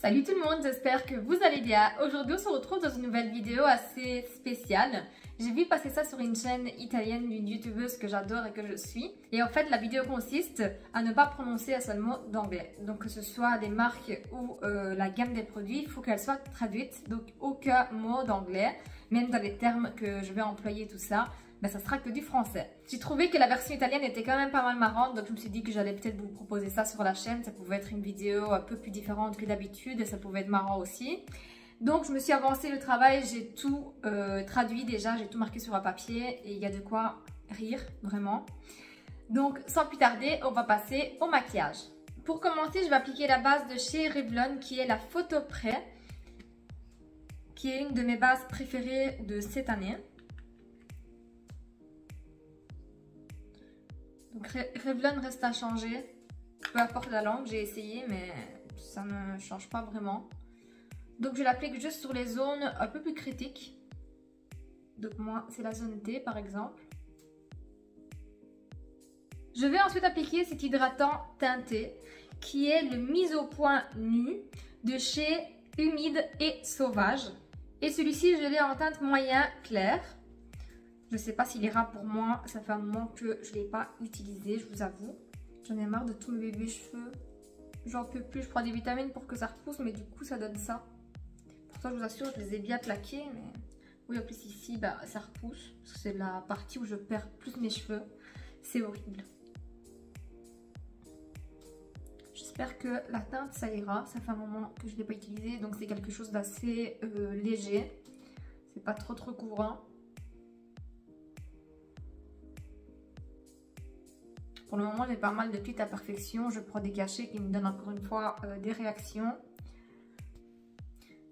Salut tout le monde, j'espère que vous allez bien. Aujourd'hui on se retrouve dans une nouvelle vidéo assez spéciale. J'ai vu passer ça sur une chaîne italienne d'une youtubeuse que j'adore et que je suis. Et en fait la vidéo consiste à ne pas prononcer un seul mot d'anglais. Donc que ce soit des marques ou la gamme des produits, il faut qu'elle soit traduite. Donc aucun mot d'anglais, même dans les termes que je vais employer tout ça. Ben, ça sera que du français. J'ai trouvé que la version italienne était quand même pas mal marrante, donc je me suis dit que j'allais peut-être vous proposer ça sur la chaîne. Ça pouvait être une vidéo un peu plus différente que d'habitude et ça pouvait être marrant aussi. Donc je me suis avancé le travail, j'ai tout traduit déjà, j'ai tout marqué sur un papier et il y a de quoi rire, vraiment. Donc sans plus tarder, on va passer au maquillage. Pour commencer, je vais appliquer la base de chez Revlon qui est la Photo Prêt, qui est une de mes bases préférées de cette année. Donc Revlon reste à changer, peu importe la langue, j'ai essayé mais ça ne change pas vraiment. Donc je l'applique juste sur les zones un peu plus critiques. Donc moi c'est la zone T par exemple. Je vais ensuite appliquer cet hydratant teinté qui est le mise au point nu de chez Humide et Sauvage. Et celui-ci je l'ai en teinte moyen clair. Je ne sais pas s'il ira pour moi, ça fait un moment que je ne l'ai pas utilisé, je vous avoue. J'en ai marre de tous mes bébés cheveux. J'en peux plus, je prends des vitamines pour que ça repousse, mais du coup ça donne ça. Pourtant je vous assure, je les ai bien plaqués, mais... Oui, en plus ici, bah, ça repousse, parce que c'est la partie où je perds plus mes cheveux. C'est horrible. J'espère que la teinte ça ira, ça fait un moment que je ne l'ai pas utilisé, donc c'est quelque chose d'assez léger. C'est pas trop couvrant. Pour le moment, j'ai pas mal de petites imperfections. Je prends des cachets qui me donnent encore une fois des réactions.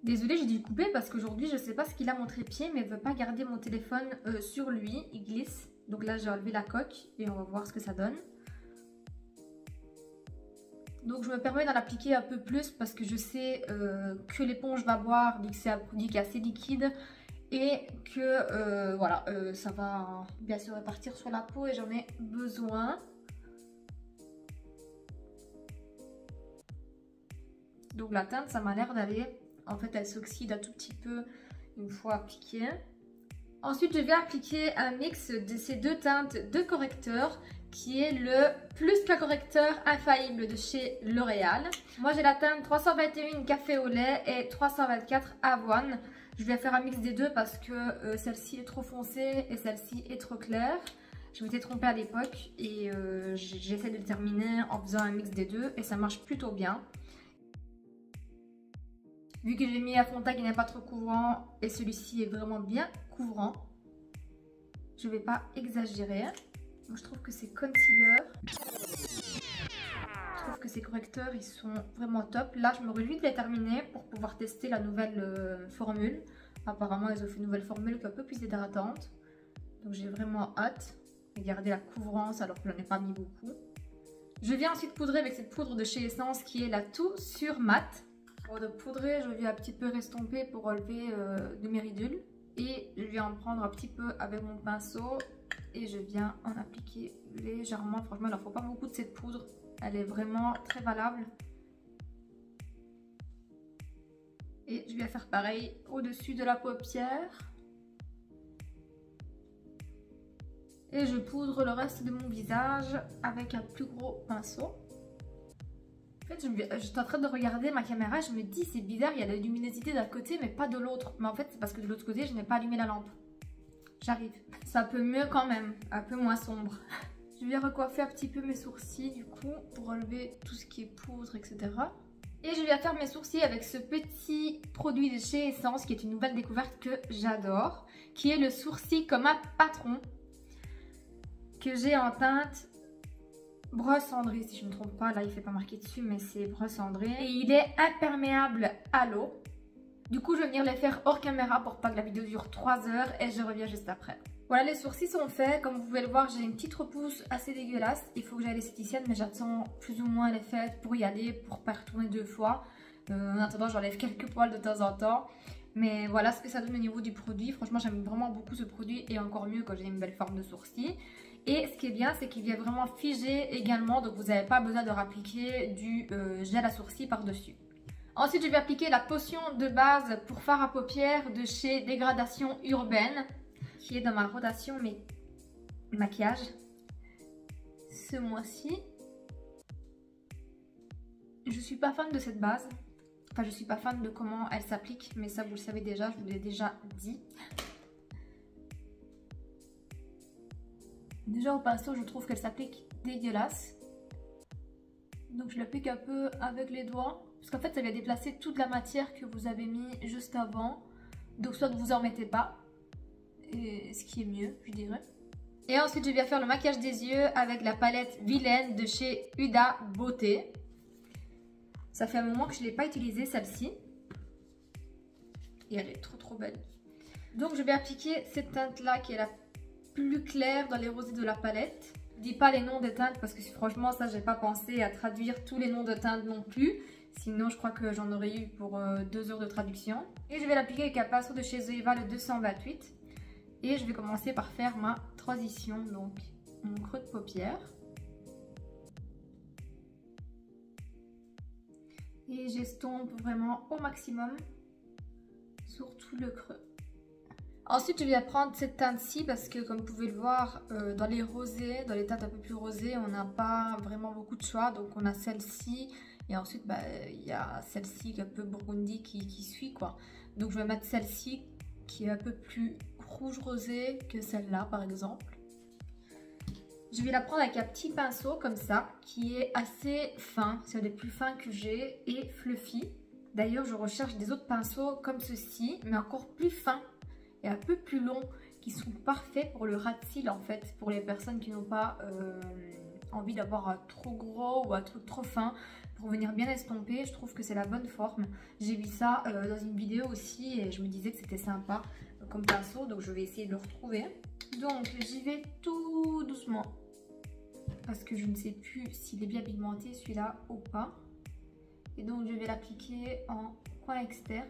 Désolée, j'ai dû couper parce qu'aujourd'hui, je sais pas ce qu'il a mon trépied, mais il ne veut pas garder mon téléphone sur lui. Il glisse. Donc là, j'ai enlevé la coque et on va voir ce que ça donne. Donc je me permets d'en appliquer un peu plus parce que je sais que l'éponge va boire, vu que c'est un produit qui est assez liquide. Et que voilà, ça va bien se répartir sur la peau et j'en ai besoin. Donc la teinte, ça m'a l'air d'aller. En fait, elle s'oxyde un tout petit peu une fois appliquée. Ensuite, je vais appliquer un mix de ces deux teintes de correcteur qui est le Plus qu'un correcteur infaillible de chez L'Oréal. Moi, j'ai la teinte 321 café au lait et 324 avoine. Je vais faire un mix des deux parce que celle-ci est trop foncée et celle-ci est trop claire. Je m'étais trompée à l'époque et j'essaie de le terminer en faisant un mix des deux et ça marche plutôt bien. Vu que j'ai mis un fond de teint qui n'est pas trop couvrant et celui-ci est vraiment bien couvrant, je ne vais pas exagérer. Donc, je trouve que ces concealers, je trouve que ces correcteurs, ils sont vraiment top. Là, je me réjouis de les terminer pour pouvoir tester la nouvelle formule. Apparemment, ils ont fait une nouvelle formule qui est un peu plus hydratante. Donc, j'ai vraiment hâte de garder la couvrance alors que je n'en ai pas mis beaucoup. Je viens ensuite poudrer avec cette poudre de chez Essence qui est la Tout Sur Matte. Pour de poudrer, je viens un petit peu restomper pour relever de mes ridules. Et je viens en prendre un petit peu avec mon pinceau et je viens en appliquer légèrement. Franchement, il n'en faut pas beaucoup de cette poudre. Elle est vraiment très valable. Et je viens faire pareil au-dessus de la paupière. Et je poudre le reste de mon visage avec un plus gros pinceau. En fait, j'étais en train de regarder ma caméra, je me dis c'est bizarre, il y a de la luminosité d'un côté mais pas de l'autre. Mais en fait, c'est parce que de l'autre côté, je n'ai pas allumé la lampe. J'arrive. C'est un peu mieux quand même, un peu moins sombre. Je vais recoiffer un petit peu mes sourcils du coup pour enlever tout ce qui est poudre, etc. Et je vais faire mes sourcils avec ce petit produit de chez Essence qui est une nouvelle découverte que j'adore. Qui est le sourcil comme un patron que j'ai en teinte brosse cendrée, si je ne me trompe pas, là il ne fait pas marqué dessus mais c'est brosse cendrée et il est imperméable à l'eau. Du coup je vais venir les faire hors caméra pour pas que la vidéo dure 3 heures et je reviens juste après. Voilà, les sourcils sont faits, comme vous pouvez le voir j'ai une petite repousse assez dégueulasse. Il faut que j'aille à l'esthéticienne mais j'attends plus ou moins les fêtes pour y aller, pour pas retourner 2 fois. En attendant j'enlève quelques poils de temps en temps. Mais voilà ce que ça donne au niveau du produit. Franchement j'aime vraiment beaucoup ce produit et encore mieux quand j'ai une belle forme de sourcils. Et ce qui est bien, c'est qu'il vient vraiment figer également, donc vous n'avez pas besoin de rappliquer du gel à sourcils par-dessus. Ensuite, je vais appliquer la potion de base pour fard à paupières de chez Dégradation Urbaine, qui est dans ma rotation maquillage ce mois-ci. Je suis pas fan de cette base. Enfin, je suis pas fan de comment elle s'applique, mais ça vous le savez déjà, je vous l'ai déjà dit. Déjà au pinceau, je trouve qu'elle s'applique dégueulasse. Donc je l'applique un peu avec les doigts. Parce qu'en fait, ça vient déplacer toute la matière que vous avez mis juste avant. Donc soit vous en mettez pas. Et ce qui est mieux, je dirais. Et ensuite, je viens faire le maquillage des yeux avec la palette Vilaine de chez Huda Beauté. Ça fait un moment que je ne l'ai pas utilisée, celle-ci. Et elle est trop belle. Donc je vais appliquer cette teinte-là qui est la plus claire dans les rosés de la palette. Je dis pas les noms des teintes parce que franchement ça j'ai pas pensé à traduire tous les noms de teintes non plus. Sinon je crois que j'en aurais eu pour 2 heures de traduction. Et je vais l'appliquer avec un pinceau de chez Zoeva le 228. Et je vais commencer par faire ma transition, donc mon creux de paupière. Et j'estompe vraiment au maximum sur tout le creux. Ensuite, je vais prendre cette teinte-ci parce que comme vous pouvez le voir, dans les rosés, dans les teintes un peu plus rosées, on n'a pas vraiment beaucoup de choix. Donc on a celle-ci et ensuite il y a celle-ci qui est un peu burgundy qui suit quoi. Donc je vais mettre celle-ci qui est un peu plus rouge rosé que celle-là par exemple. Je vais la prendre avec un petit pinceau comme ça qui est assez fin, c'est un des plus fins que j'ai et fluffy. D'ailleurs je recherche des autres pinceaux comme ceci mais encore plus fins et un peu plus longs qui sont parfaits pour le ras de cils en fait, pour les personnes qui n'ont pas envie d'avoir un trop gros ou un truc trop fin pour venir bien estomper. Je trouve que c'est la bonne forme. J'ai vu ça dans une vidéo aussi et je me disais que c'était sympa comme pinceau, donc je vais essayer de le retrouver. Donc j'y vais tout doucement parce que je ne sais plus s'il est bien pigmenté celui-là ou pas. Et donc je vais l'appliquer en coin externe.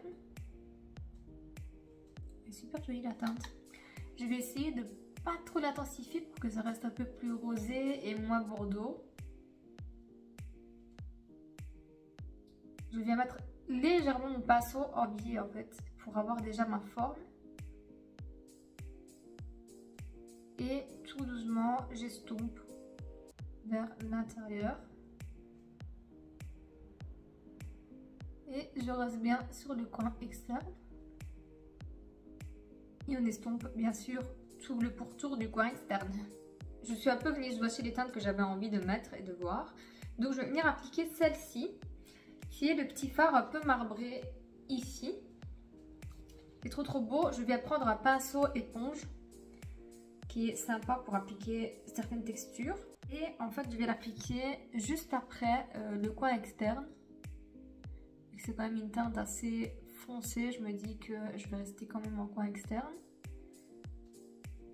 Super jolie la teinte. Je vais essayer de pas trop l'intensifier pour que ça reste un peu plus rosé et moins bordeaux. Je viens mettre légèrement mon pinceau en biais en fait pour avoir déjà ma forme. Et tout doucement j'estompe vers l'intérieur. Et je reste bien sur le coin externe. Et on estompe bien sûr tout le pourtour du coin externe. Je suis un peu venue swatcher les teintes que j'avais envie de mettre et de voir. Donc je vais venir appliquer celle-ci, qui est le petit fard un peu marbré ici. C'est trop beau. Je vais prendre un pinceau éponge, qui est sympa pour appliquer certaines textures. Et en fait je vais l'appliquer juste après le coin externe. C'est quand même une teinte assez foncée, je me dis que je vais rester quand même en coin externe.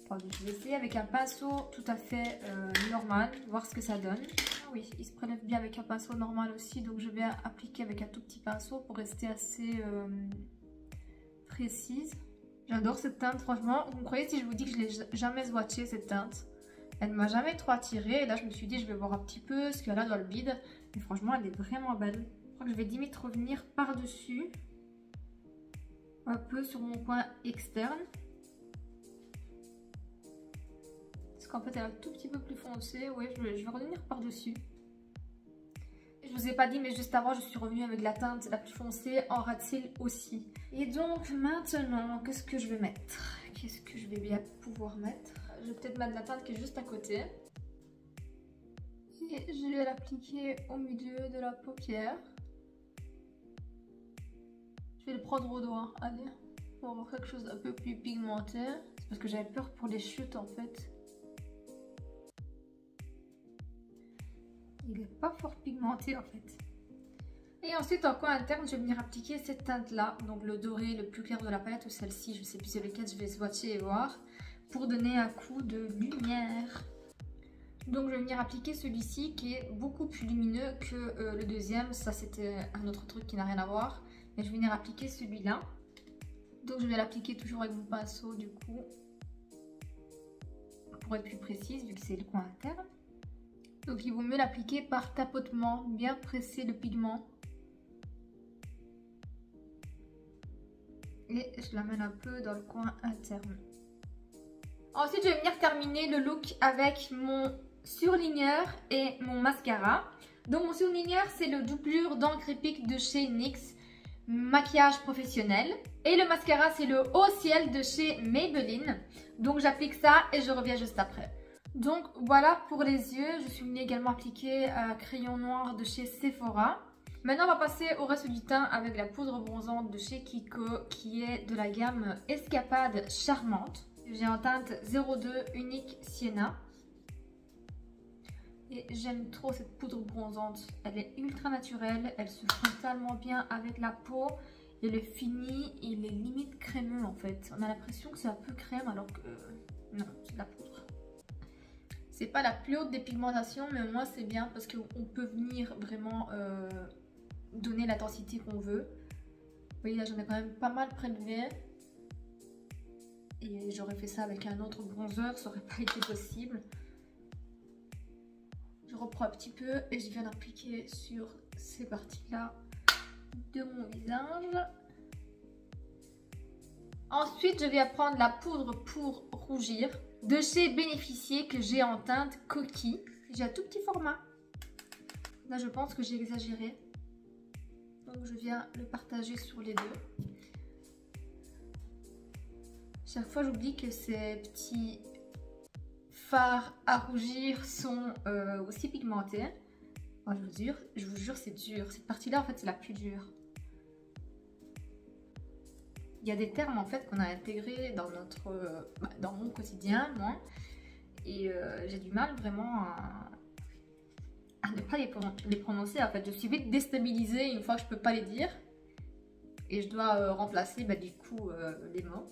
Enfin, je vais essayer avec un pinceau tout à fait normal, voir ce que ça donne. Ah oui, il se prélève bien avec un pinceau normal aussi, donc je vais appliquer avec un tout petit pinceau pour rester assez précise. J'adore cette teinte, franchement. Vous me croyez si je vous dis que je ne l'ai jamais swatchée cette teinte? Elle ne m'a jamais trop attirée, et là je me suis dit je vais voir un petit peu ce qu'il y a là dans le bide. Et franchement elle est vraiment belle. Je crois que je vais limite revenir par-dessus, un peu sur mon coin externe. Parce qu'en fait elle est un tout petit peu plus foncée. Oui, je vais revenir par-dessus. Je vous ai pas dit, mais juste avant je suis revenue avec la teinte la plus foncée en ras de cils aussi. Et donc maintenant, qu'est-ce que je vais mettre? Qu'est-ce que je vais bien pouvoir mettre? Je vais peut-être mettre la teinte qui est juste à côté. Et je vais l'appliquer au milieu de la paupière. Je vais le prendre au doigt, allez, pour avoir quelque chose d'un peu plus pigmenté. C'est parce que j'avais peur pour les chutes en fait. Il n'est pas fort pigmenté en fait. Et ensuite en coin interne, je vais venir appliquer cette teinte là, donc le doré le plus clair de la palette ou celle-ci, je ne sais plus sur lequel je vais swatcher et voir, pour donner un coup de lumière. Donc je vais venir appliquer celui-ci qui est beaucoup plus lumineux que le deuxième, ça c'était un autre truc qui n'a rien à voir. Et je vais venir appliquer celui-là. Donc je vais l'appliquer toujours avec mon pinceau du coup. Pour être plus précise vu que c'est le coin interne. Donc il vaut mieux l'appliquer par tapotement, bien presser le pigment. Et je l'amène un peu dans le coin interne. Ensuite, je vais venir terminer le look avec mon surligneur et mon mascara. Donc mon surligneur, c'est le doublure d'encre épique de chez NYX Maquillage Professionnel. Et le mascara, c'est le Haut Ciel de chez Maybelline. Donc j'applique ça et je reviens juste après. Donc voilà pour les yeux. Je suis venue également appliquer un crayon noir de chez Sephora. Maintenant, on va passer au reste du teint avec la poudre bronzante de chez Kiko qui est de la gamme Escapade Charmante. J'ai en teinte 02 Unique Sienna. Et j'aime trop cette poudre bronzante. Elle est ultra naturelle, elle se fond tellement bien avec la peau. Et le fini, il est limite crémeux en fait. On a l'impression que c'est un peu crème alors que non, c'est de la poudre. C'est pas la plus haute des pigmentations, mais moi c'est bien parce qu'on peut venir vraiment donner l'intensité qu'on veut. Vous voyez là, j'en ai quand même pas mal prélevé. Et j'aurais fait ça avec un autre bronzer, ça aurait pas été possible. Je reprends un petit peu et je viens d'appliquer sur ces parties-là de mon visage. Ensuite, je vais prendre la poudre pour rougir de chez Bénéficier que j'ai en teinte coquille. J'ai un tout petit format. Là, je pense que j'ai exagéré. Donc, je viens le partager sur les deux. Chaque fois, j'oublie que ces petits fards à rougir sont aussi pigmentés. Oh, je vous jure, c'est dur. Cette partie-là, en fait, c'est la plus dure. Il y a des termes, en fait, qu'on a intégrés dans dans mon quotidien, moi. Et j'ai du mal vraiment à ne pas les prononcer. En fait, je suis vite déstabilisée une fois que je peux pas les dire. Et je dois remplacer, du coup, les mots.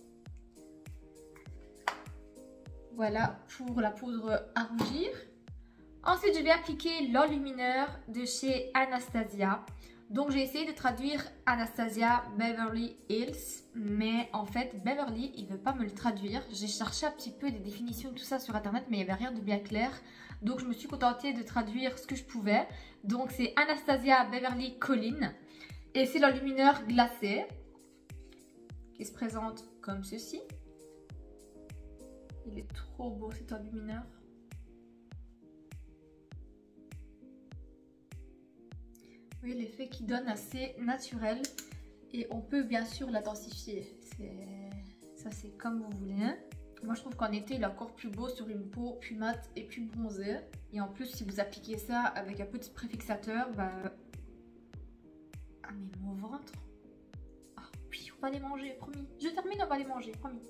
Voilà pour la poudre à rougir. Ensuite, je vais appliquer l'enlumineur de chez Anastasia. Donc, j'ai essayé de traduire Anastasia Beverly Hills. Mais en fait, Beverly, il ne veut pas me le traduire. J'ai cherché un petit peu des définitions de tout ça sur internet, mais il n'y avait rien de bien clair. Donc, je me suis contentée de traduire ce que je pouvais. Donc, c'est Anastasia Beverly Colline. Et c'est l'enlumineur glacé qui se présente comme ceci. Il est trop beau cet enlumineur. Vous voyez l'effet qu'il donne assez naturel. Et on peut bien sûr l'intensifier. Ça c'est comme vous voulez. Moi je trouve qu'en été il est encore plus beau sur une peau plus mate et plus bronzée. Et en plus si vous appliquez ça avec un petit préfixateur, ah mais mon ventre. Ah oui, on va les manger, promis. Je termine, on va les manger, promis.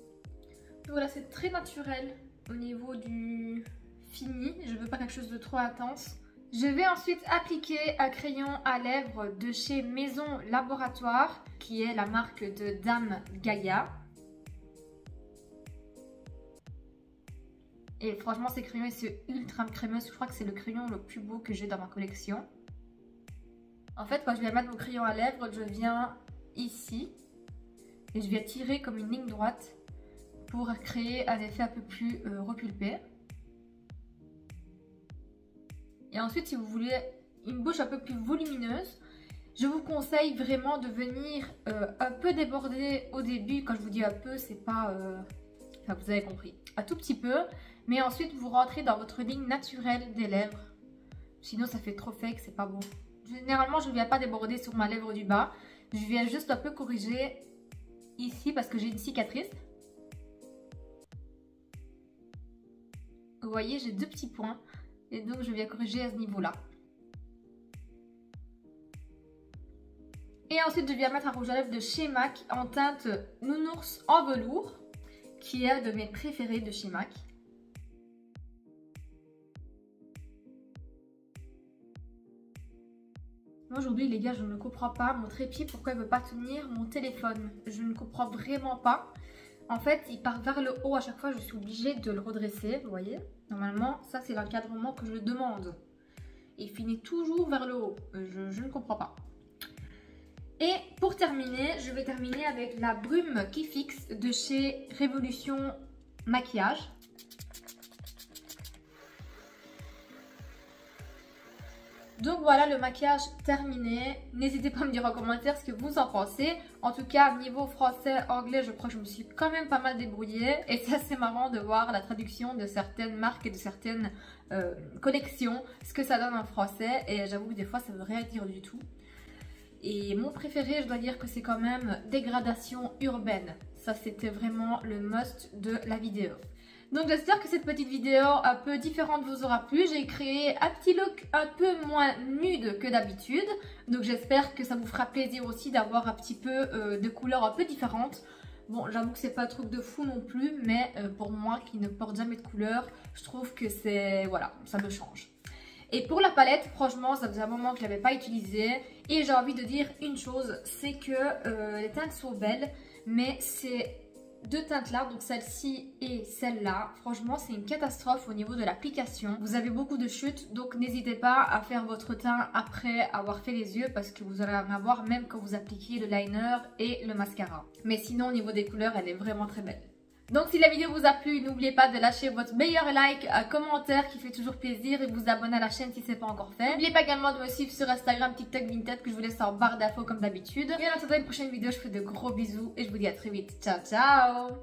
Donc voilà, c'est très naturel au niveau du fini. Je veux pas quelque chose de trop intense. Je vais ensuite appliquer un crayon à lèvres de chez Maison Laboratoire, qui est la marque de Dame Gaïa. Et franchement, ces crayons, c'est ultra crémeux. Je crois que c'est le crayon le plus beau que j'ai dans ma collection. En fait, quand je vais mettre mon crayon à lèvres, je viens ici et je viens tirer comme une ligne droite pour créer un effet un peu plus repulpé. Et ensuite, si vous voulez une bouche un peu plus volumineuse, je vous conseille vraiment de venir un peu déborder au début. Quand je vous dis un peu, c'est pas... Enfin, vous avez compris. Un tout petit peu. Mais ensuite, vous rentrez dans votre ligne naturelle des lèvres. Sinon, ça fait trop fake, c'est pas beau. Généralement, je ne viens pas déborder sur ma lèvre du bas. Je viens juste un peu corriger ici parce que j'ai une cicatrice. Vous voyez, j'ai deux petits points. Et donc, je viens corriger à ce niveau-là. Et ensuite, je viens mettre un rouge à lèvres de chez MAC en teinte Nounours en velours, qui est un de mes préférés de chez MAC. Moi, aujourd'hui, les gars, je ne comprends pas mon trépied, pourquoi il ne veut pas tenir mon téléphone. Je ne comprends vraiment pas. En fait, il part vers le haut à chaque fois, je suis obligée de le redresser, vous voyez. Normalement, ça, c'est l'encadrement que je demande. Il finit toujours vers le haut. Je ne comprends pas. Et pour terminer, je vais terminer avec la brume qui fixe de chez Révolution Maquillage. Donc voilà, le maquillage terminé. N'hésitez pas à me dire en commentaire ce que vous en pensez. En tout cas, niveau français, anglais, je crois que je me suis quand même pas mal débrouillée. Et c'est assez marrant de voir la traduction de certaines marques et de certaines collections, ce que ça donne en français. Et j'avoue que des fois, ça veut rien dire du tout. Et mon préféré, je dois dire que c'est quand même Dégradation urbaine. Ça, c'était vraiment le must de la vidéo. Donc j'espère que cette petite vidéo un peu différente vous aura plu. J'ai créé un petit look un peu moins nude que d'habitude. Donc j'espère que ça vous fera plaisir aussi d'avoir un petit peu de couleurs un peu différentes. Bon, j'avoue que c'est pas un truc de fou non plus, mais pour moi qui ne porte jamais de couleur, je trouve que c'est... voilà, ça me change. Et pour la palette, franchement, ça faisait un moment que je ne l'avais pas utilisée. Et j'ai envie de dire une chose, c'est que les teintes sont belles, mais c'est... deux teintes là, donc celle-ci et celle-là, franchement c'est une catastrophe au niveau de l'application. Vous avez beaucoup de chutes, donc n'hésitez pas à faire votre teint après avoir fait les yeux parce que vous allez en avoir même quand vous appliquez le liner et le mascara. Mais sinon au niveau des couleurs, elle est vraiment très belle. Donc si la vidéo vous a plu, n'oubliez pas de lâcher votre meilleur like, un commentaire qui fait toujours plaisir et vous abonner à la chaîne si ce n'est pas encore fait. N'oubliez pas également de me suivre sur Instagram, TikTok, Vinted que je vous laisse en barre d'infos comme d'habitude. Et en attendant une prochaine vidéo, je vous fais de gros bisous et je vous dis à très vite. Ciao ciao!